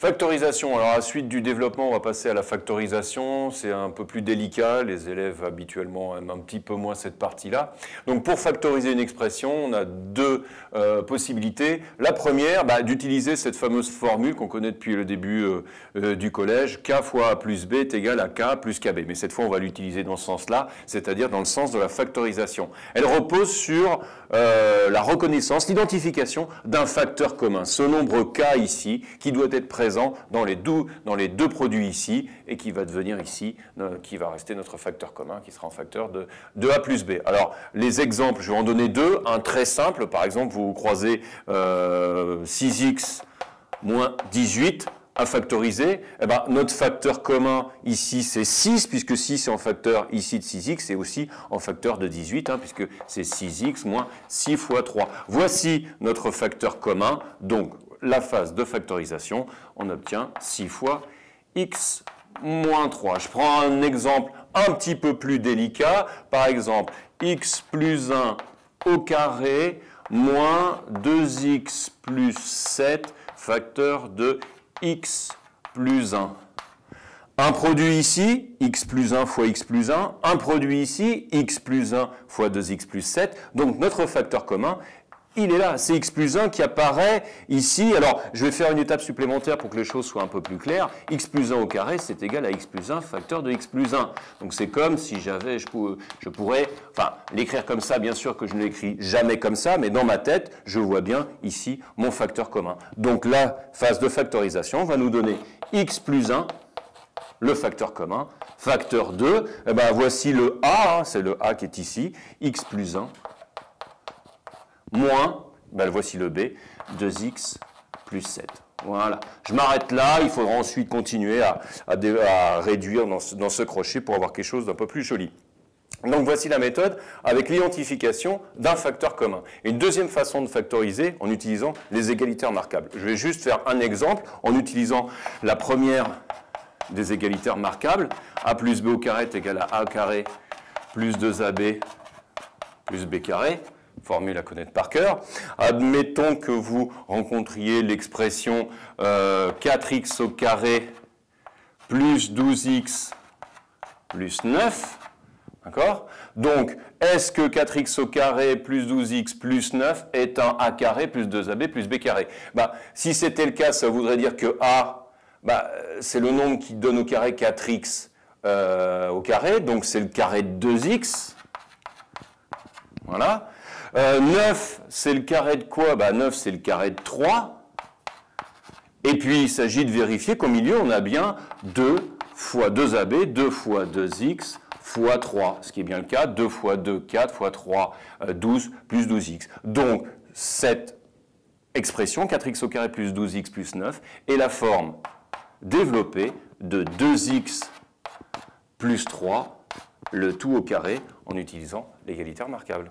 Factorisation. Alors, à la suite du développement, on va passer à la factorisation. C'est un peu plus délicat. Les élèves, habituellement, aiment un petit peu moins cette partie-là. Donc, pour factoriser une expression, on a deux possibilités. La première, d'utiliser cette fameuse formule qu'on connaît depuis le début du collège. K fois A plus B est égal à K plus KB. Mais cette fois, on va l'utiliser dans ce sens-là, c'est-à-dire dans le sens de la factorisation. Elle repose sur la reconnaissance, l'identification d'un facteur commun. Ce nombre K ici, qui doit être présent dans les deux produits ici, et qui va devenir ici, qui va rester notre facteur commun, qui sera un facteur de A plus B. Alors, les exemples, je vais en donner deux. Un très simple, par exemple, vous croisez 6x moins 18, à factoriser, notre facteur commun ici c'est 6, puisque 6 est en facteur ici de 6x, et aussi en facteur de 18, puisque c'est 6x moins 6 fois 3. Voici notre facteur commun, donc la phase de factorisation, on obtient 6 fois x moins 3. Je prends un exemple un petit peu plus délicat, par exemple x plus 1 au carré moins 2x plus 7 facteur de x plus 1. Un produit ici, x plus 1 fois x plus 1. Un produit ici, x plus 1 fois 2x plus 7. Donc notre facteur commun, il est là. C'est x plus 1 qui apparaît ici. Alors, je vais faire une étape supplémentaire pour que les choses soient un peu plus claires. X plus 1 au carré, c'est égal à x plus 1 facteur de x plus 1. Donc c'est comme si je pourrais, l'écrire comme ça, bien sûr que je ne l'écris jamais comme ça, mais dans ma tête, je vois bien ici mon facteur commun. Donc la phase de factorisation va nous donner x plus 1, le facteur commun, facteur 2, voici le A, c'est le A qui est ici, x plus 1, moins, voici le B, 2x plus 7. Voilà. Je m'arrête là, il faudra ensuite continuer à réduire dans ce crochet pour avoir quelque chose d'un peu plus joli. Donc voici la méthode avec l'identification d'un facteur commun. Et une deuxième façon de factoriser en utilisant les égalités remarquables. Je vais juste faire un exemple en utilisant la première des égalités remarquables. A plus B au carré est égal à A au carré plus 2AB plus B carré. Formule à connaître par cœur. Admettons que vous rencontriez l'expression 4x au carré plus 12x plus 9. D'accord? Donc, est-ce que 4x au carré plus 12x plus 9 est un A carré plus 2AB plus B carré? Si c'était le cas, ça voudrait dire que A, c'est le nombre qui donne au carré 4x au carré, donc c'est le carré de 2x. Voilà. 9, c'est le carré de quoi? 9, c'est le carré de 3. Et puis, il s'agit de vérifier qu'au milieu, on a bien 2 fois 2AB, 2 fois 2x fois 3. Ce qui est bien le cas. 2 fois 2, 4 fois 3, 12 plus 12x. Donc, cette expression, 4x au carré plus 12x plus 9, est la forme développée de 2x plus 3, le tout au carré, en utilisant l'égalité remarquable.